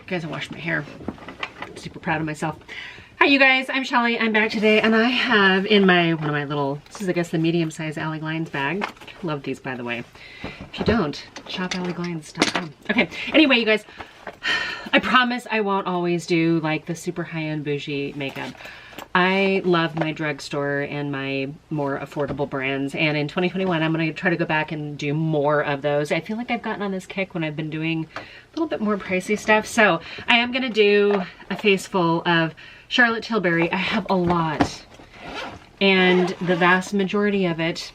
Guys, I washed my hair. I'm super proud of myself. Hi you guys, I'm Shelly. I'm back today and I have in my, one of my little, this is I guess the medium-sized Eyeliners bag. Love these, by the way. If you don't, shop eyeliners.com. Okay, anyway you guys, I promise I won't always do like the super high-end bougie makeup. I love my drugstore and my more affordable brands, and in 2021 I'm going to try to go back and do more of those. I feel like I've gotten on this kick when I've been doing a little bit more pricey stuff, so I am going to do a face full of Charlotte Tilbury. I have a lot, and the vast majority of it,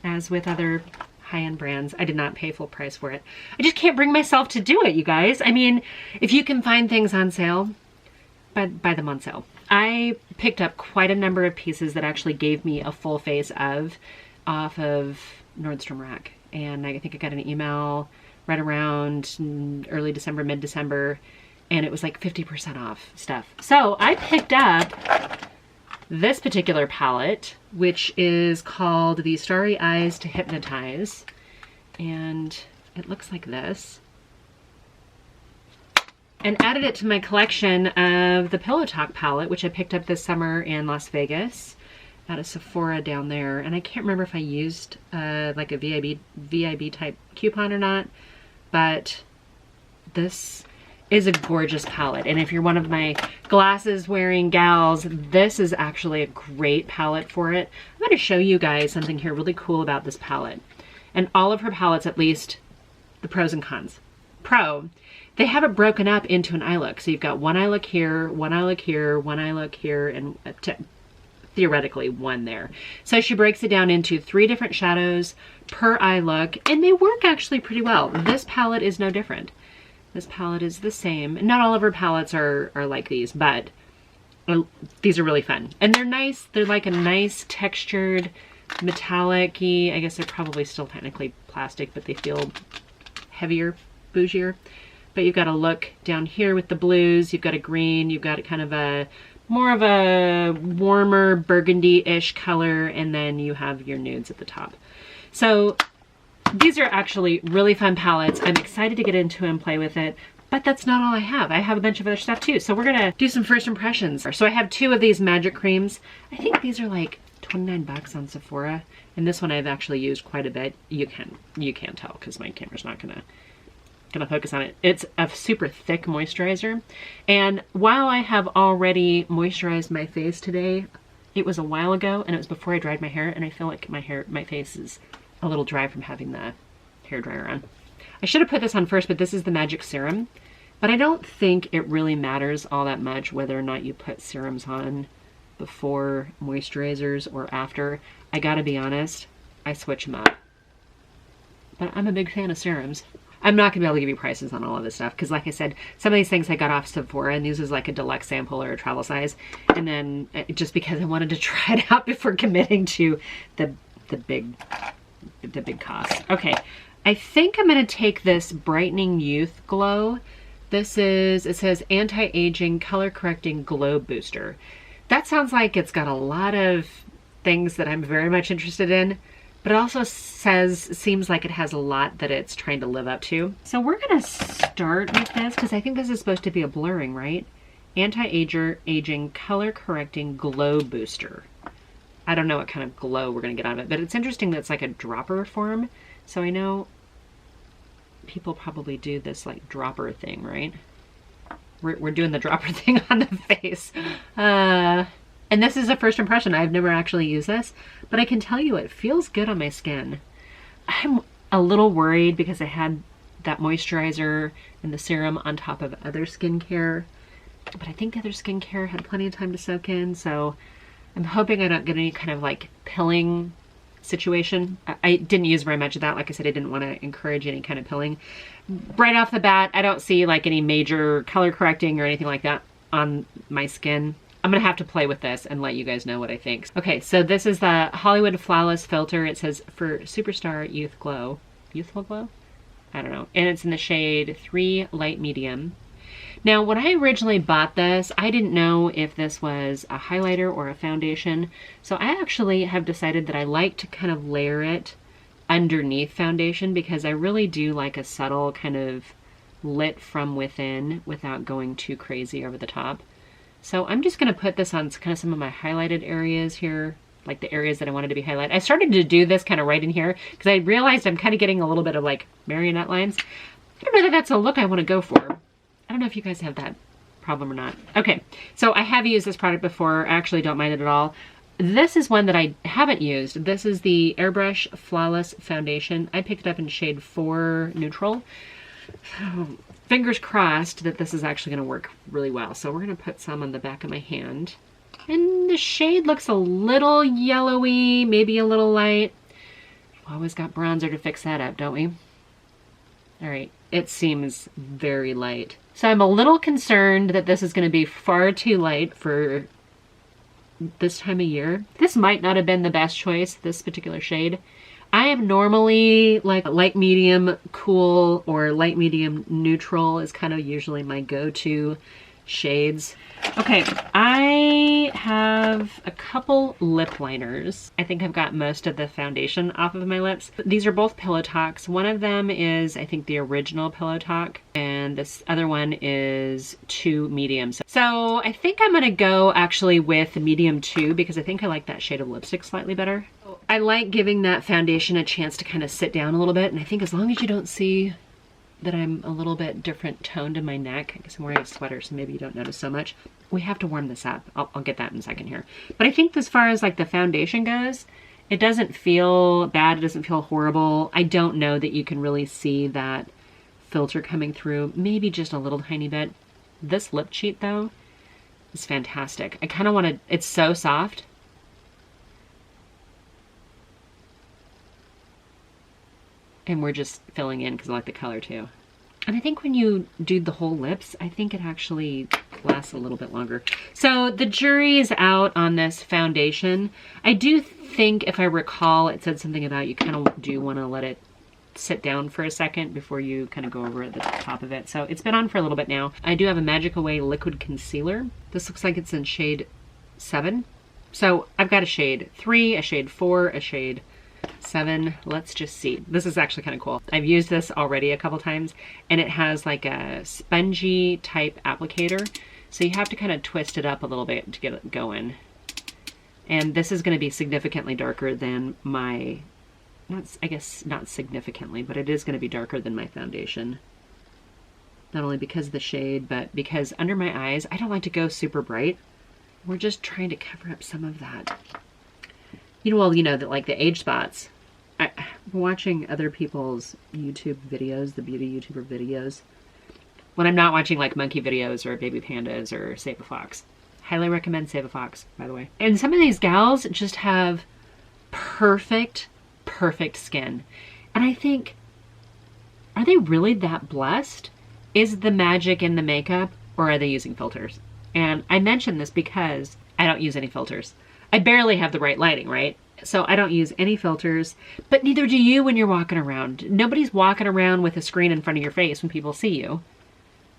as with other high-end brands, I did not pay full price for it. I just can't bring myself to do it, you guys. I mean, if you can find things on sale, buy them on sale. I picked up quite a number of pieces that actually gave me a full face of off of Nordstrom Rack. And I think I got an email right around early December, mid-December, and it was like 50% off stuff. So I picked up this particular palette, which is called the Starry Eyes to Hypnotize. And it looks like this. And added it to my collection of the Pillow Talk palette, which I picked up this summer in Las Vegas at a Sephora down there. And I can't remember if I used like a VIB type coupon or not, but this is a gorgeous palette. And if you're one of my glasses wearing gals, this is actually a great palette for it. I'm going to show you guys something here really cool about this palette. And all of her palettes, at least the pros and cons. Pro, they have it broken up into an eye look. So you've got one eye look here, one eye look here, one eye look here, and theoretically one there. So she breaks it down into 3 different shadows per eye look, and they work actually pretty well. This palette is no different. This palette is the same. Not all of her palettes are like these, but these are really fun. And they're nice. They're like a nice textured, metallic-y. I guess they're probably still technically plastic, but they feel heavier, bougier. But you've got a look down here with the blues. You've got a green. You've got kind of a more of a warmer burgundy-ish color, and then you have your nudes at the top. So these are actually really fun palettes. I'm excited to get into and play with it, but that's not all I have. I have a bunch of other stuff too. So we're gonna do some first impressions. So I have 2 of these magic creams. I think these are like 29 bucks on Sephora, and this one I've actually used quite a bit. You can't tell because my camera's not gonna focus on it. It's a super thick moisturizer, and while I have already moisturized my face today, it was a while ago and it was before I dried my hair, and I feel like my face is a little dry from having the hair dryer on. I should have put this on first, but this is the Magic Serum, but I don't think it really matters all that much whether or not you put serums on before moisturizers or after. I gotta be honest, I switch them up, but I'm a big fan of serums. I'm not gonna be able to give you prices on all of this stuff because, like I said, some of these things I got off Sephora, and this is like a deluxe sample or a travel size, and then just because I wanted to try it out before committing to the big cost. Okay, I think I'm gonna take this Brightening Youth Glow. This is, it says Anti-Aging Color Correcting Glow Booster. That sounds like it's got a lot of things that I'm very much interested in, but it also seems like it has a lot that it's trying to live up to. So we're gonna start with this because I think this is supposed to be a blurring, right? Anti-Aging Color Correcting Glow Booster. I don't know what kind of glow we're gonna get out of it, but it's interesting that it's like a dropper form. So I know people probably do this like dropper thing, right? We're doing the dropper thing on the face. And this is a first impression. I've never actually used this, but I can tell you it feels good on my skin. I'm a little worried because I had that moisturizer and the serum on top of other skincare, but I think the other skincare had plenty of time to soak in, so I'm hoping I don't get any kind of like pilling situation. I didn't use very much of that. Like I said, I didn't want to encourage any kind of pilling. Right off the bat, I don't see like any major color correcting or anything like that on my skin. I'm gonna have to play with this and let you guys know what I think. Okay, so this is the Hollywood Flawless Filter. It says for Superstar Youth Glow. Youthful Glow? I don't know. And it's in the shade 3 Light Medium. Now, when I originally bought this, I didn't know if this was a highlighter or a foundation. So I actually have decided that I like to kind of layer it underneath foundation because I really do like a subtle kind of lit from within without going too crazy over the top. So I'm just going to put this on kind of some of my highlighted areas here, like the areas that I wanted to be highlighted. I started to do this kind of right in here because I realized I'm kind of getting a little bit of like marionette lines. I don't know that that's a look I want to go for. I don't know if you guys have that problem or not. Okay, so I have used this product before. I actually don't mind it at all. This is one that I haven't used. This is the Airbrush Flawless Foundation. I picked it up in shade 4 Neutral. So, fingers crossed that this is actually going to work really well. So we're going to put some on the back of my hand. And the shade looks a little yellowy, maybe a little light. We've always got bronzer to fix that up, don't we? All right, it seems very light. So I'm a little concerned that this is going to be far too light for this time of year. This might not have been the best choice, this particular shade. I am normally like light medium cool or light medium neutral is kind of usually my go-to shades. Okay, I have a couple lip liners. I think I've got most of the foundation off of my lips. These are both Pillow Talks. One of them is, I think, the original Pillow Talk, and this other one is 2 mediums. So I think I'm gonna go actually with medium 2 because I think I like that shade of lipstick slightly better. I like giving that foundation a chance to kind of sit down a little bit, and I think as long as you don't see that I'm a little bit different toned in my neck, I guess I'm wearing a sweater so maybe you don't notice so much. We have to warm this up. I'll get that in a second here. But I think as far as like the foundation goes, it doesn't feel bad, it doesn't feel horrible. I don't know that you can really see that filter coming through, maybe just a little tiny bit. This lip cheat though is fantastic. I kind of want to, it's so soft. And we're just filling in because I like the color too. And I think when you do the whole lips, I think it actually lasts a little bit longer. So the jury is out on this foundation. I do think, if I recall, it said something about you kind of do want to let it sit down for a second before you kind of go over the top of it. So it's been on for a little bit now. I do have a Magic Away liquid concealer. This looks like it's in shade 7. So I've got a shade 3, a shade 4, a shade 7. Let's just see. This is actually kind of cool. I've used this already a couple times, and it has like a spongy type applicator. So you have to kind of twist it up a little bit to get it going. And this is going to be significantly darker than my, I guess not significantly, but it is going to be darker than my foundation. Not only because of the shade, but because under my eyes, I don't like to go super bright. We're just trying to cover up some of that. You know, well, you know, that like the age spots. I'm watching other people's YouTube videos, the beauty YouTuber videos, when I'm not watching like monkey videos or baby pandas or Save a Fox. Highly recommend Save a Fox, by the way. And some of these gals just have perfect skin. And I think, are they really that blessed? Is the magic in the makeup, or are they using filters? And I mention this because I don't use any filters. I barely have the right lighting, right? So I don't use any filters, but neither do you when you're walking around. Nobody's walking around with a screen in front of your face when people see you.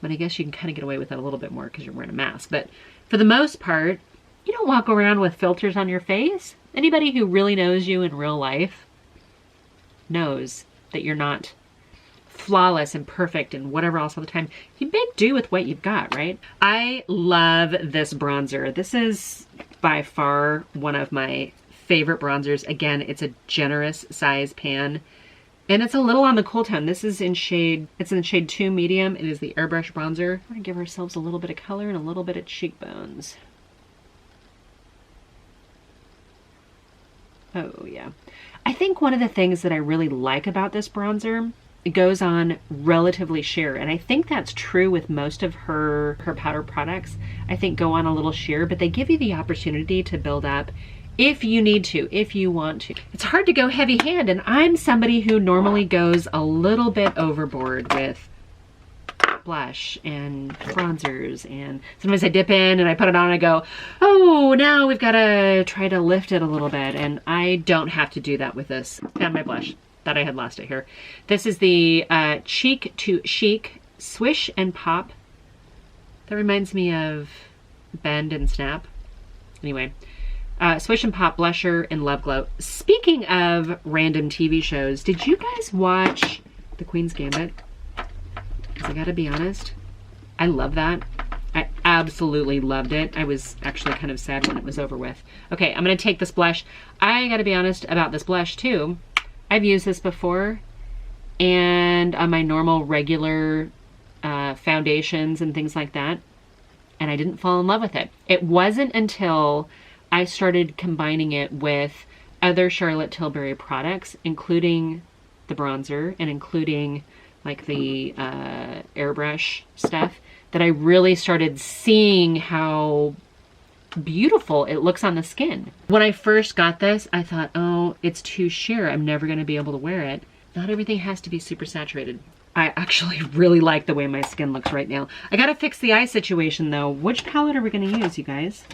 But I guess you can kind of get away with it a little bit more because you're wearing a mask. But for the most part, you don't walk around with filters on your face. Anybody who really knows you in real life knows that you're not flawless and perfect and whatever else all the time. You make do with what you've got, right? I love this bronzer. This is by far one of my favorite bronzers. Again, it's a generous size pan, and it's a little on the cool tone. This is in shade, it's in shade 2 medium. It is the Airbrush bronzer. We're gonna give ourselves a little bit of color and a little bit of cheekbones. Oh yeah. I think one of the things that I really like about this bronzer, it goes on relatively sheer, and I think that's true with most of her powder products. I think go on a little sheer, but they give you the opportunity to build up if you need to, if you want to. It's hard to go heavy hand, and I'm somebody who normally goes a little bit overboard with blush and bronzers, and sometimes I dip in and I put it on and I go, oh, now we've got to try to lift it a little bit, and I don't have to do that with this. Found my blush. Thought I had lost it here. This is the Cheek to Chic Swish and Pop. That reminds me of Bend and Snap. Anyway, Swish and Pop blusher in Love Glow. Speaking of random TV shows, did you guys watch The Queen's Gambit? I gotta be honest, I love that. I absolutely loved it. I was actually kind of sad when it was over with. Okay, I'm gonna take this blush. I gotta be honest about this blush too. I've used this before, and on my normal regular foundations and things like that, and I didn't fall in love with it. It wasn't until I started combining it with other Charlotte Tilbury products, including the bronzer and including like the airbrush stuff, that I really started seeing how beautiful it looks on the skin. When I first got this, I thought, oh, it's too sheer. I'm never gonna be able to wear it. Not everything has to be super saturated. I actually really like the way my skin looks right now. I gotta fix the eye situation though. Which palette are we gonna use, you guys?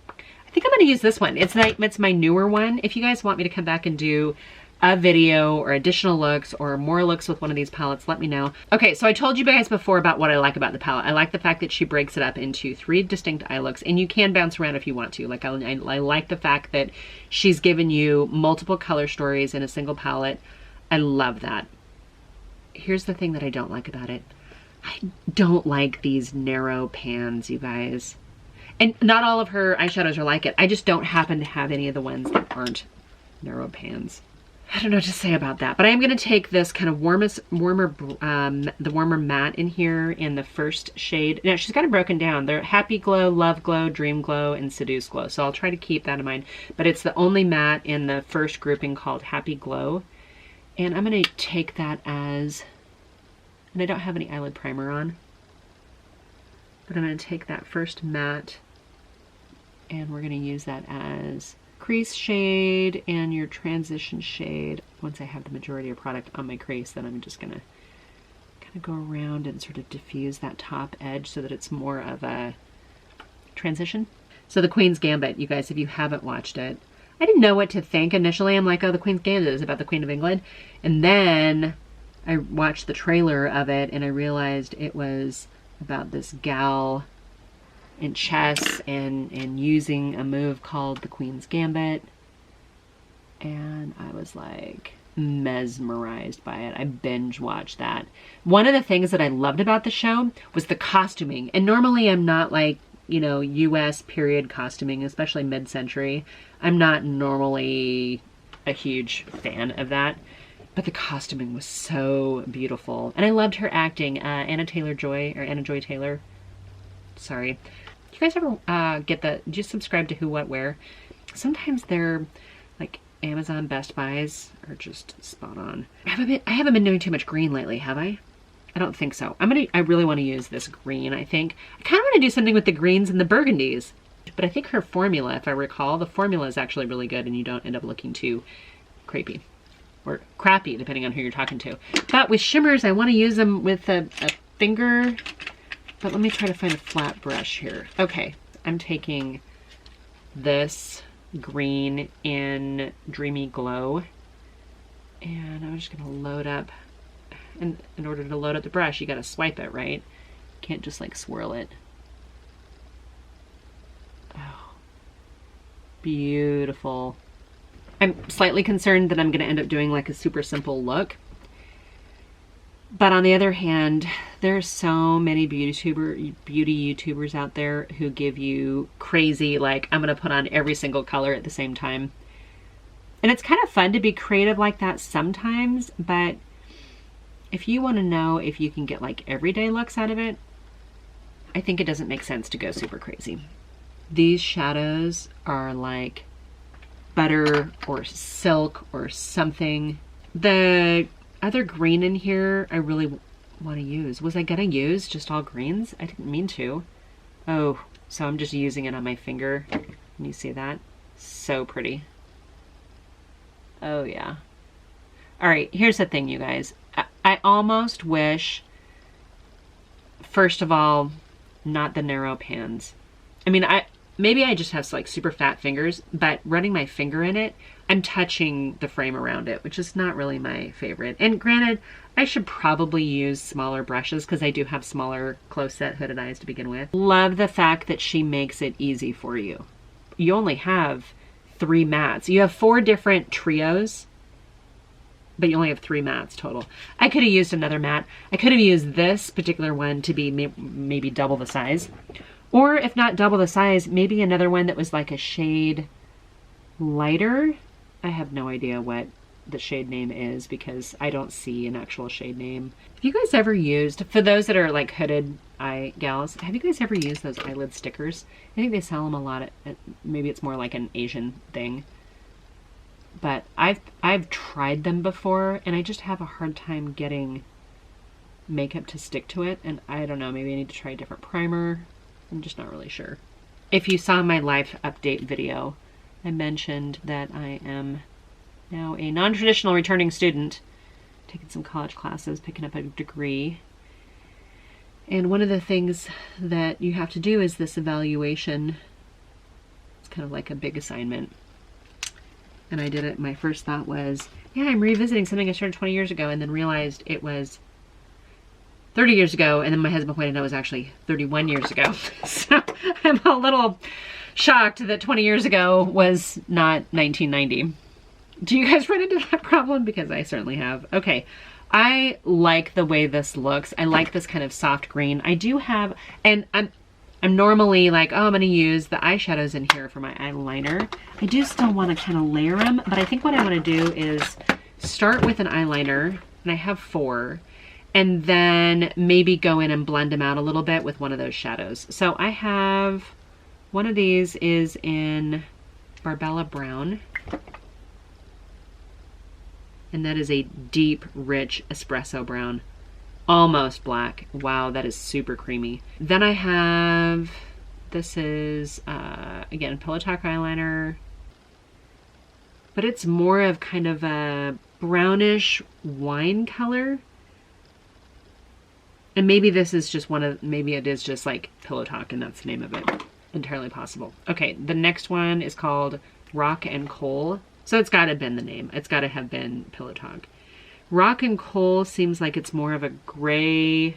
I think I'm gonna use this one. It's my newer one. If you guys want me to come back and do a video or additional looks or more looks with one of these palettes, let me know. Okay, so I told you guys before about what I like about the palette. I like the fact that she breaks it up into 3 distinct eye looks, and you can bounce around if you want to. Like I like the fact that she's given you multiple color stories in a single palette. I love that. Here's the thing that I don't like about it. I don't like these narrow pans, you guys. And not all of her eyeshadows are like it. I just don't happen to have any of the ones that aren't narrow pans. I don't know what to say about that, but I am going to take this kind of the warmer matte in here in the first shade. Now she's got it broken down. They're Happy Glow, Love Glow, Dream Glow, and Seduce Glow. So I'll try to keep that in mind, but it's the only matte in the first grouping called Happy Glow. And I'm going to take that as, and I don't have any eyelid primer on, but I'm going to take that first matte and we're going to use that as crease shade and your transition shade. Once I have the majority of product on my crease, then I'm just going to kind of go around and sort of diffuse that top edge so that it's more of a transition. So the Queen's Gambit, you guys, if you haven't watched it, I didn't know what to think initially. I'm like, oh, the Queen's Gambit is about the Queen of England. And then I watched the trailer of it and I realized it was about this gal in chess and using a move called the Queen's Gambit. And I was like mesmerized by it. I binge watched that. One of the things that I loved about the show was the costuming. And normally I'm not like, you know, US period costuming, especially mid-century. I'm not normally a huge fan of that. But the costuming was so beautiful. And I loved her acting. Anna Joy Taylor. Sorry. Do you guys ever do you subscribe to Who What Wear? Sometimes they're like Amazon Best Buys are just spot on. I haven't been doing too much green lately, have I? I don't think so. I really want to use this green, I think. I kind of want to do something with the greens and the burgundies. But I think her formula, if I recall, the formula is actually really good and you don't end up looking too crepey. Or crappy, depending on who you're talking to. But with shimmers, I want to use them with a finger. But let me try to find a flat brush here. Okay, I'm taking this green in Dreamy Glow. And I'm just going to load up. And in order to load up the brush, you got to swipe it, right? Can't just like swirl it. Oh, beautiful. I'm slightly concerned that I'm going to end up doing like a super simple look. But on the other hand, there's so many beauty YouTubers out there who give you crazy, like, I'm going to put on every single color at the same time. And it's kind of fun to be creative like that sometimes, but if you want to know if you can get like everyday looks out of it, I think it doesn't make sense to go super crazy. These shadows are like butter or silk or something. The other green in here I really want to use. Was I gonna use just all greens? I didn't mean to. Oh, so I'm just using it on my finger. Can you see that? So pretty. Oh yeah. All right, here's the thing, you guys. I almost wish, first of all, not the narrow pans. I mean, maybe I just have like super fat fingers, but running my finger in it, I'm touching the frame around it, which is not really my favorite. And granted, I should probably use smaller brushes because I do have smaller close set hooded eyes to begin with. Love the fact that she makes it easy for you. You only have 3 mattes. You have 4 different trios but you only have 3 mats total. I could have used another mat. I could have used this particular one to be maybe double the size. Or if not double the size, maybe another one that was like a shade lighter. I have no idea what the shade name is because I don't see an actual shade name. Have you guys ever used, for those that are like hooded eye gals, have you guys ever used those eyelid stickers? I think they sell them a lot at maybe it's more like an Asian thing. But I've tried them before and I just have a hard time getting makeup to stick to it, and I don't know, maybe I need to try a different primer. I'm just not really sure. If you saw my life update video, I mentioned that I am now a non-traditional returning student, taking some college classes, picking up a degree. And one of the things that you have to do is this evaluation. It's kind of like a big assignment. And I did it. My first thought was, yeah, I'm revisiting something I started 20 years ago, and then realized it was 30 years ago. And then my husband pointed out it was actually 31 years ago. So I'm a little shocked that 20 years ago was not 1990. Do you guys run into that problem? Because I certainly have. Okay. I like the way this looks. I like this kind of soft green. I do have, and I'm normally like, oh, I'm going to use the eyeshadows in here for my eyeliner. I do still want to kind of layer them, but I think what I want to do is start with an eyeliner, and I have 4, and then maybe go in and blend them out a little bit with one of those shadows. So I have, one of these is in Barbella Brown, and that is a deep, rich espresso brown. Almost black. Wow, that is super creamy. Then I have, this is, again, Pillow Talk eyeliner, but it's more of kind of a brownish wine color. And maybe this is just one of, maybe it is just like Pillow Talk and that's the name of it. Entirely possible. Okay, the next one is called Rock and Coal. So it's got to have been the name. It's got to have been Pillow Talk. Rock and Coal seems like it's more of a gray,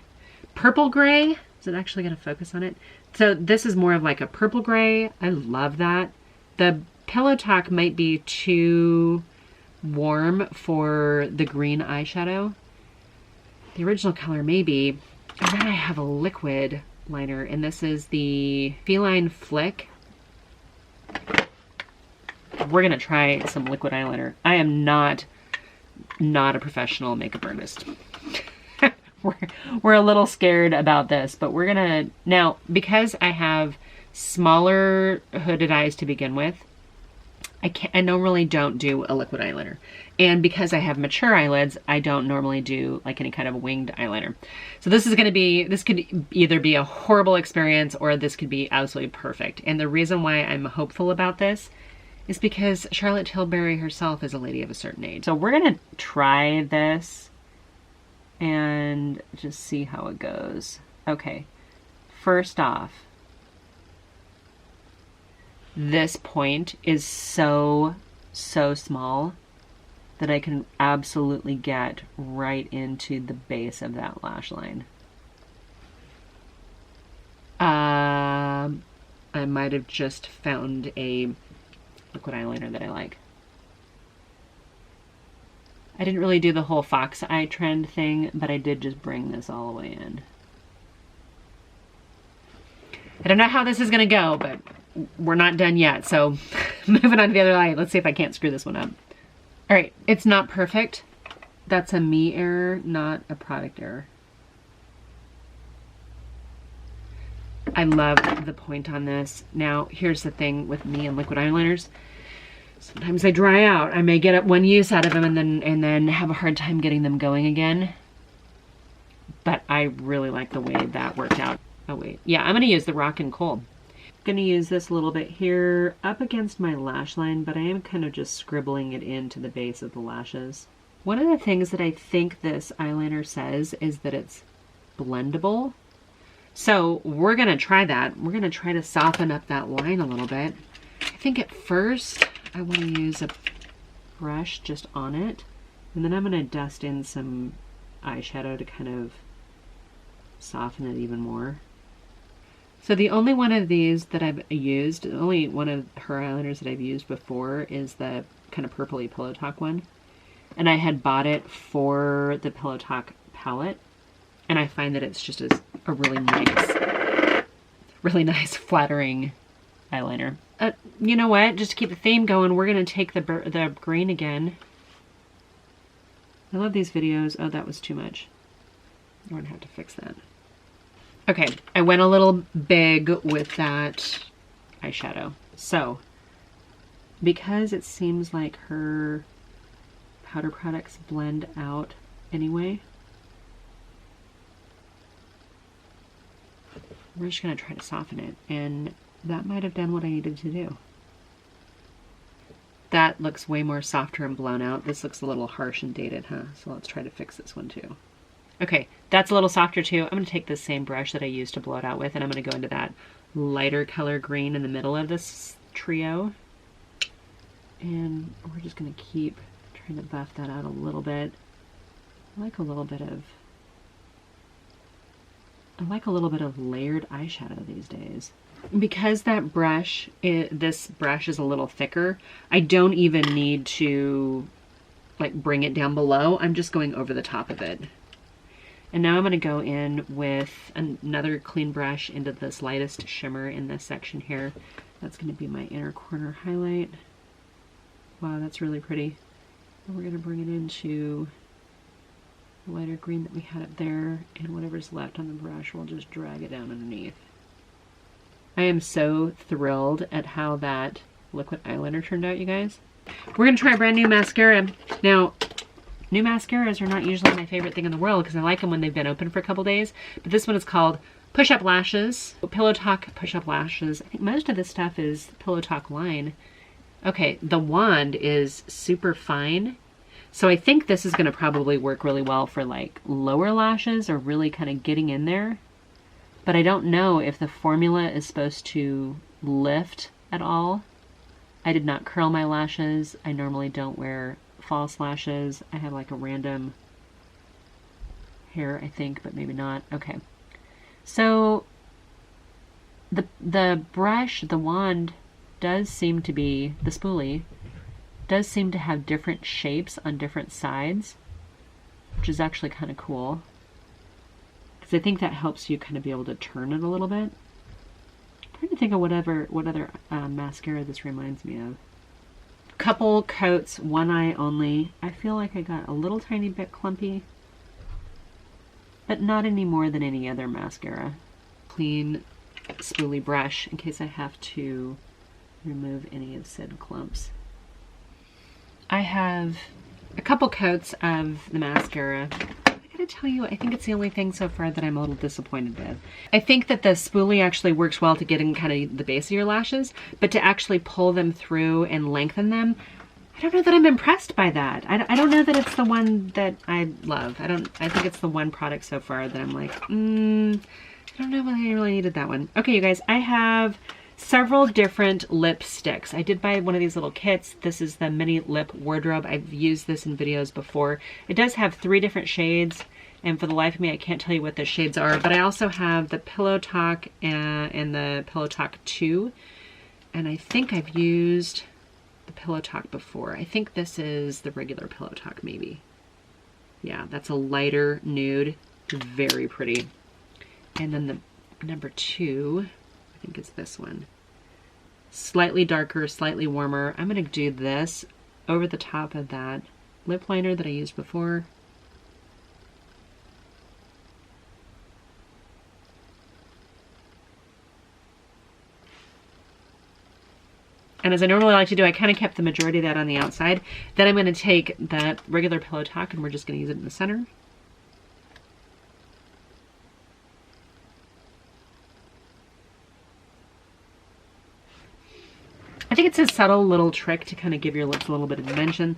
purple gray. Is it actually going to focus on it? So this is more of like a purple gray. I love that. The Pillow Talk might be too warm for the green eyeshadow. The original color maybe. And then I have a liquid liner, and this is the Feline Flick. We're going to try some liquid eyeliner. I am not a professional makeup artist. we're a little scared about this, but we're gonna, now because I have smaller hooded eyes to begin with, I normally don't do a liquid eyeliner, and because I have mature eyelids, I don't normally do like any kind of winged eyeliner. So this is going to be, this could either be a horrible experience or this could be absolutely perfect. And the reason why I'm hopeful about this is because Charlotte Tilbury herself is a lady of a certain age. So we're gonna try this and just see how it goes. Okay, first off, this point is so small that I can absolutely get right into the base of that lash line. I might have just found a liquid eyeliner that I like. I didn't really do the whole fox eye trend thing, but I did just bring this all the way in. I don't know how this is gonna go, but we're not done yet, so moving on to the other eye. Let's see if I can't screw this one up. All right, it's not perfect. That's a me error, not a product error. I love the point on this. Now, here's the thing with me and liquid eyeliners. Sometimes they dry out. I may get one use out of them and then have a hard time getting them going again. But I really like the way that worked out. Oh wait, yeah, I'm gonna use the Rock and Coal. I'm gonna use this a little bit here up against my lash line, but I am kind of just scribbling it into the base of the lashes. One of the things that I think this eyeliner says is that it's blendable. So we're gonna try that. We're gonna try to soften up that line a little bit. I think at first I want to use a brush just on it, and then I'm gonna dust in some eyeshadow to kind of soften it even more. So the only one of these that I've used, only one of her eyeliners that I've used before is the kind of purpley Pillow Talk one. And I had bought it for the Pillow Talk palette. And I find that it's just a really nice, flattering eyeliner. You know what? Just to keep the theme going, we're going to take the green again. I love these videos. Oh, that was too much. I'm going to have to fix that. Okay, I went a little big with that eyeshadow. So, because it seems like her powder products blend out anyway, we're just going to try to soften it. And that might have done what I needed to do. That looks way more softer and blown out. This looks a little harsh and dated, huh? So let's try to fix this one too. Okay, that's a little softer too. I'm going to take this same brush that I used to blow it out with, and I'm going to go into that lighter color green in the middle of this trio. And we're just going to keep trying to buff that out a little bit. I like a little bit of layered eyeshadow these days. Because that brush, this brush is a little thicker, I don't even need to like bring it down below. I'm just going over the top of it. And now I'm going to go in with another clean brush into this lightest shimmer in this section here. That's going to be my inner corner highlight. Wow, that's really pretty. And we're going to bring it into the lighter green that we had up there, and whatever's left on the brush, we'll just drag it down underneath. I am so thrilled at how that liquid eyeliner turned out, you guys. We're going to try a brand new mascara. Now, new mascaras are not usually my favorite thing in the world because I like them when they've been open for a couple days. But this one is called Push Up Lashes. Pillow Talk Push Up Lashes. I think most of this stuff is Pillow Talk line. Okay, the wand is super fine. So I think this is going to probably work really well for like lower lashes or really kind of getting in there. But I don't know if the formula is supposed to lift at all. I did not curl my lashes. I normally don't wear false lashes. I have like a random hair, I think, but maybe not. Okay. So the brush, the wand does seem to be, the spoolie, does seem to have different shapes on different sides, which is actually kind of cool. Because I think that helps you kind of be able to turn it a little bit. I'm trying to think of what other mascara this reminds me of. Couple coats, one eye only. I feel like I got a little tiny bit clumpy, but not any more than any other mascara. Clean spoolie brush in case I have to remove any of said clumps. I have a couple coats of the mascara. I gotta tell you, I think it's the only thing so far that I'm a little disappointed with. I think that the spoolie actually works well to get in kind of the base of your lashes, but to actually pull them through and lengthen them, I don't know that I'm impressed by that. I don't know that it's the one that I love. I think it's the one product so far that I'm like, I don't know whether I really needed that one. Okay, you guys, I have several different lipsticks. I did buy one of these little kits. This is the mini lip wardrobe. I've used this in videos before. It does have 3 different shades, and for the life of me, I can't tell you what the shades are, but I also have the Pillow Talk and the Pillow Talk 2, and I think I've used the Pillow Talk before. I think this is the regular Pillow Talk, maybe. Yeah, that's a lighter nude. Very pretty. And then the number 2, I think it's this one. Slightly darker, slightly warmer. I'm going to do this over the top of that lip liner that I used before. And as I normally like to do, I kind of kept the majority of that on the outside. Then I'm going to take that regular Pillow Talk and we're just going to use it in the center. I think it's a subtle little trick to kind of give your lips a little bit of dimension.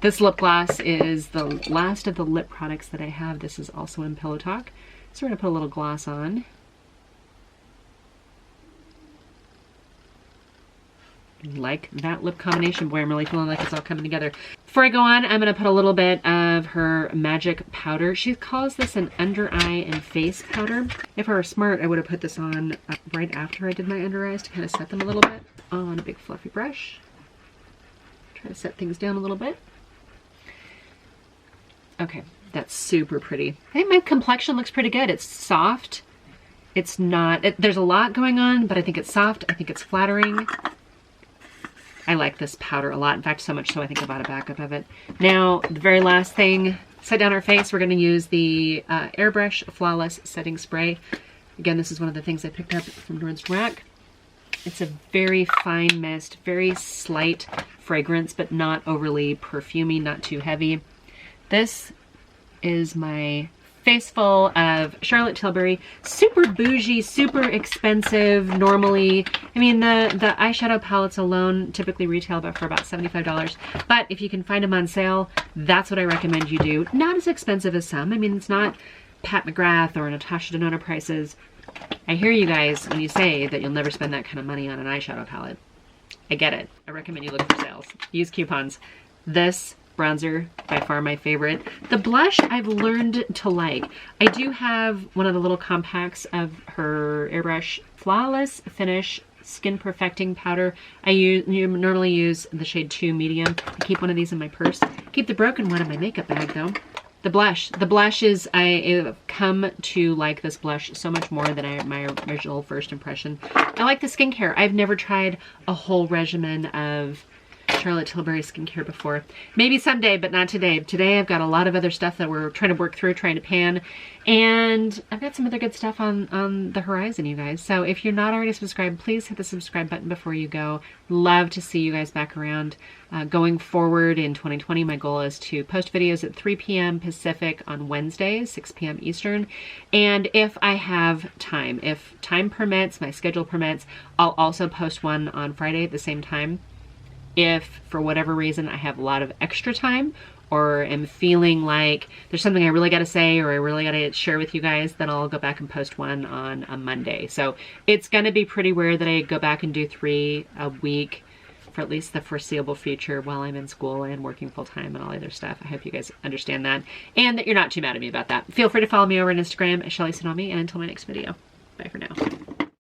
This lip gloss is the last of the lip products that I have. This is also in Pillow Talk. So we're going to put a little gloss on. Like that lip combination. Boy, I'm really feeling like it's all coming together. Before I go on, I'm going to put a little bit of her magic powder. She calls this an under eye and face powder. If I were smart, I would have put this on right after I did my under eyes to kind of set them a little bit on a big fluffy brush. Try to set things down a little bit. Okay, that's super pretty. I think my complexion looks pretty good. It's soft. It's not, there's a lot going on, but I think it's soft. I think it's flattering. I like this powder a lot. In fact, so much so I think I bought a backup of it. Now, the very last thing, set down our face, we're going to use the Airbrush Flawless Setting Spray. Again, this is one of the things I picked up from Nord's Rack. It's a very fine mist, very slight fragrance, but not overly perfumey, not too heavy. This is my face full of Charlotte Tilbury. Super bougie, super expensive normally. I mean, the eyeshadow palettes alone typically retail for about $75. But if you can find them on sale, that's what I recommend you do. Not as expensive as some. I mean, it's not Pat McGrath or Natasha Denona prices. I hear you guys when you say that you'll never spend that kind of money on an eyeshadow palette. I get it. I recommend you look for sales. Use coupons. This bronzer, by far my favorite. The blush I've learned to like. I do have one of the little compacts of her Airbrush Flawless Finish Skin Perfecting Powder. I normally use the shade 2 Medium. I keep one of these in my purse. Keep the broken one in my makeup bag though. The blush is, I've come to like this blush so much more than my original first impression. I like the skincare. I've never tried a whole regimen of Charlotte Tilbury skincare before. Maybe someday, but not today. Today I've got a lot of other stuff that we're trying to work through, trying to pan, and I've got some other good stuff on the horizon, you guys. So if you're not already subscribed, please hit the subscribe button before you go. Love to see you guys back around. Going forward in 2020, my goal is to post videos at 3 p.m. Pacific on Wednesdays, 6 p.m. Eastern. And if I have time, if time permits, my schedule permits, I'll also post one on Friday at the same time. If for whatever reason I have a lot of extra time or am feeling like there's something I really got to say or I really got to share with you guys, then I'll go back and post one on a Monday. So it's going to be pretty rare that I go back and do 3 a week for at least the foreseeable future while I'm in school and working full time and all other stuff. I hope you guys understand that and that you're not too mad at me about that. Feel free to follow me over on Instagram at Sheli Sonomi, and until my next video, bye for now.